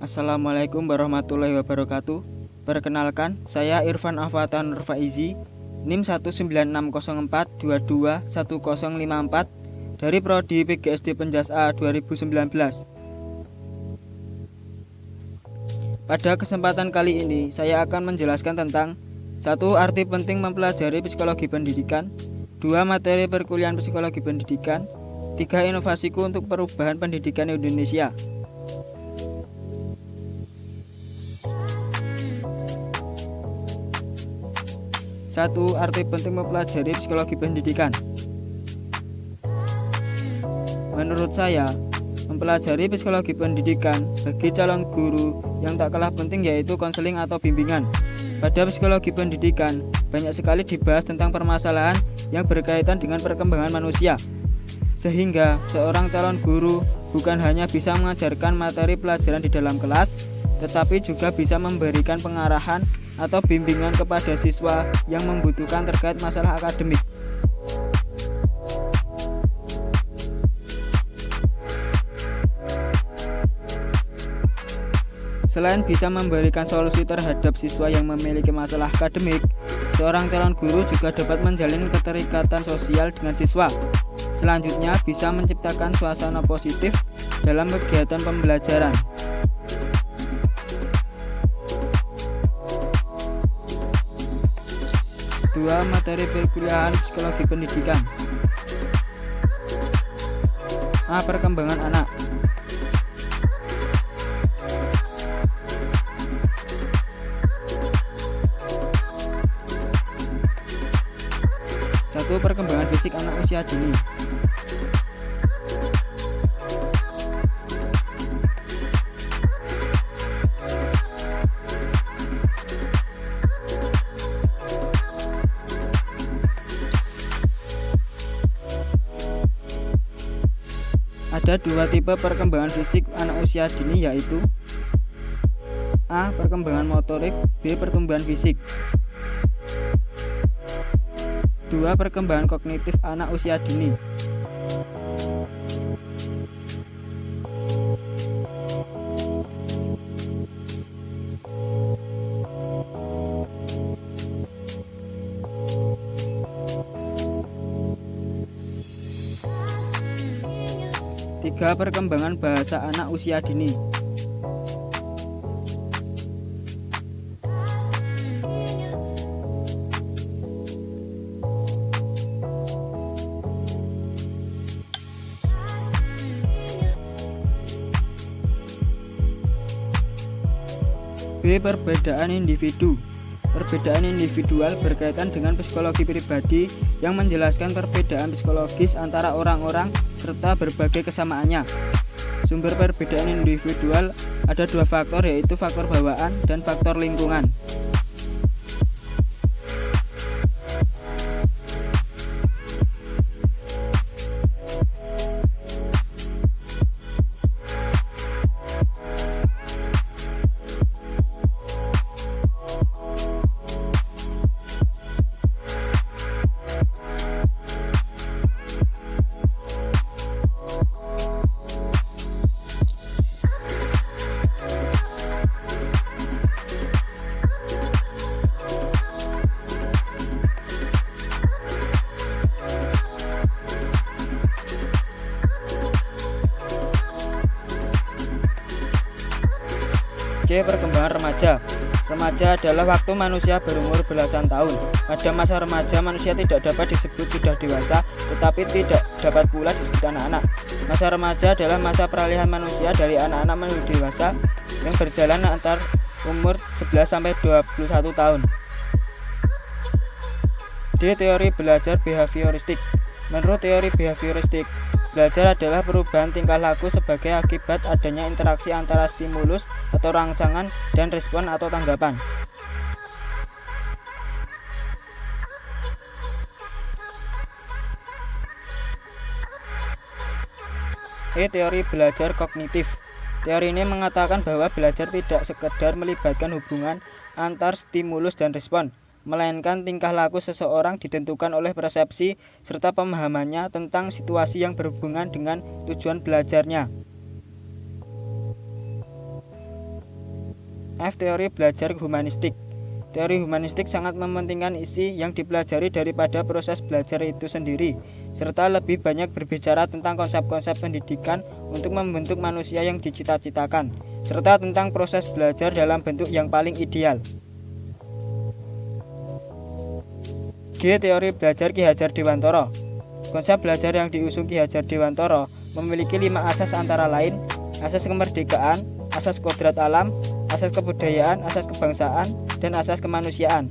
Assalamualaikum warahmatullahi wabarakatuh. Perkenalkan, saya Irfan Afwatan Nurfaizi, NIM 19604221054 dari Prodi PGSD Penjas A 2019. Pada kesempatan kali ini, saya akan menjelaskan tentang 1. Arti penting mempelajari psikologi pendidikan. 2. Materi perkuliahan psikologi pendidikan. 3. Inovasiku untuk perubahan pendidikan Indonesia. 1. Arti penting mempelajari psikologi pendidikan. Menurut saya, mempelajari psikologi pendidikan bagi calon guru yang tak kalah penting yaitu konseling atau bimbingan. Pada psikologi pendidikan, banyak sekali dibahas tentang permasalahan yang berkaitan dengan perkembangan manusia. Sehingga seorang calon guru bukan hanya bisa mengajarkan materi pelajaran di dalam kelas, tetapi juga bisa memberikan pengarahan atau bimbingan kepada siswa yang membutuhkan terkait masalah akademik. Selain bisa memberikan solusi terhadap siswa yang memiliki masalah akademik, seorang calon guru juga dapat menjalin keterikatan sosial dengan siswa. Selanjutnya, bisa menciptakan suasana positif dalam kegiatan pembelajaran. 2. Materi perkuliahan psikologi pendidikan. A. Perkembangan anak. Satu. Perkembangan fisik anak usia dini. Ada dua tipe perkembangan fisik anak usia dini, yaitu A. Perkembangan motorik. B. Pertumbuhan fisik. 2. Perkembangan kognitif anak usia dini. Tiga. Perkembangan bahasa anak usia dini. B. Perbedaan individu. Perbedaan individual berkaitan dengan psikologi pribadi yang menjelaskan perbedaan psikologis antara orang-orang serta berbagai kesamaannya. Sumber perbedaan individual ada dua faktor, yaitu faktor bawaan dan faktor lingkungan. C. Perkembangan remaja. Remaja adalah waktu manusia berumur belasan tahun. Pada masa remaja, manusia tidak dapat disebut sudah dewasa, tetapi tidak dapat pula disebut anak-anak. Masa remaja adalah masa peralihan manusia dari anak-anak menuju dewasa yang berjalan antar umur 11-21 tahun. D. Teori belajar behavioristik. Menurut teori behavioristik, belajar adalah perubahan tingkah laku sebagai akibat adanya interaksi antara stimulus atau rangsangan dan respon atau tanggapan. E. Teori belajar kognitif. Teori ini mengatakan bahwa belajar tidak sekedar melibatkan hubungan antar stimulus dan respon, melainkan tingkah laku seseorang ditentukan oleh persepsi serta pemahamannya tentang situasi yang berhubungan dengan tujuan belajarnya. F. Teori belajar humanistik. Teori humanistik sangat mementingkan isi yang dipelajari daripada proses belajar itu sendiri, serta lebih banyak berbicara tentang konsep-konsep pendidikan untuk membentuk manusia yang dicita-citakan, serta tentang proses belajar dalam bentuk yang paling ideal. G. Teori belajar Ki Hajar Dewantara. Konsep belajar yang diusung Ki Hajar Dewantara memiliki 5 asas antara lain: asas kemerdekaan, asas kodrat alam, asas kebudayaan, asas kebangsaan, dan asas kemanusiaan.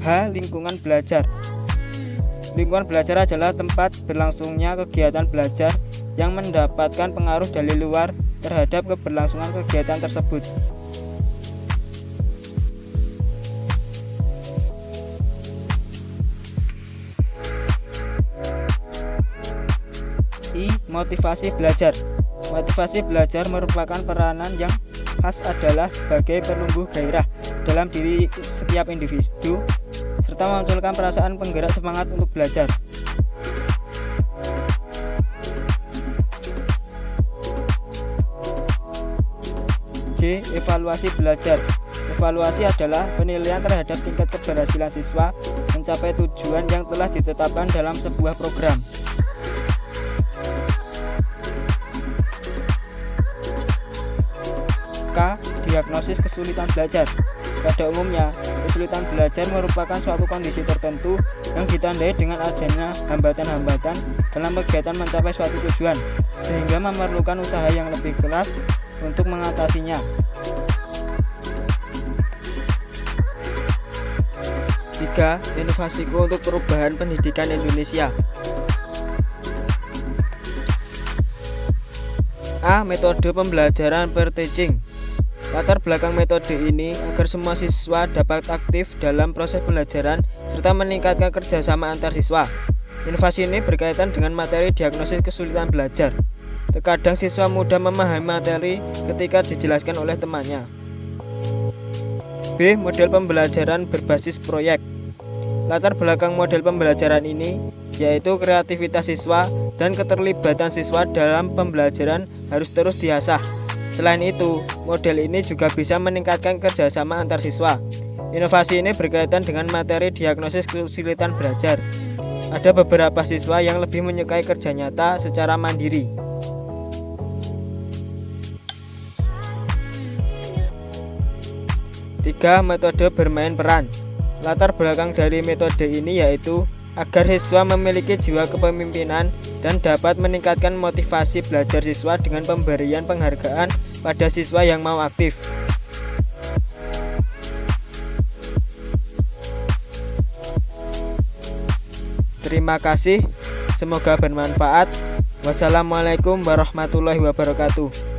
H. Lingkungan belajar. Lingkungan belajar adalah tempat berlangsungnya kegiatan belajar yang mendapatkan pengaruh dari luar terhadap keberlangsungan kegiatan tersebut. I. Motivasi belajar. Motivasi belajar merupakan peranan yang khas adalah sebagai penumbuh gairah dalam diri setiap individu serta memunculkan perasaan penggerak semangat untuk belajar. J. Evaluasi belajar. Evaluasi adalah penilaian terhadap tingkat keberhasilan siswa mencapai tujuan yang telah ditetapkan dalam sebuah program. K. Diagnosis kesulitan belajar. Pada umumnya, kesulitan belajar merupakan suatu kondisi tertentu yang ditandai dengan adanya hambatan-hambatan dalam kegiatan mencapai suatu tujuan, sehingga memerlukan usaha yang lebih keras untuk mengatasinya. 3. Inovasiku untuk perubahan pendidikan Indonesia. A. Metode pembelajaran peer teaching. Latar belakang metode ini agar semua siswa dapat aktif dalam proses pembelajaran serta meningkatkan kerjasama antar siswa. Inovasi ini berkaitan dengan materi diagnosis kesulitan belajar. Terkadang siswa mudah memahami materi ketika dijelaskan oleh temannya. B. Model pembelajaran berbasis proyek. Latar belakang model pembelajaran ini yaitu kreativitas siswa dan keterlibatan siswa dalam pembelajaran harus terus diasah. Selain itu, model ini juga bisa meningkatkan kerjasama antar siswa. Inovasi ini berkaitan dengan materi diagnosis kesulitan belajar. Ada beberapa siswa yang lebih menyukai kerja nyata secara mandiri. Tiga. Metode bermain peran. Latar belakang dari metode ini yaitu agar siswa memiliki jiwa kepemimpinan dan dapat meningkatkan motivasi belajar siswa dengan pemberian penghargaan pada siswa yang mau aktif. Terima kasih, semoga bermanfaat. Wassalamualaikum warahmatullahi wabarakatuh.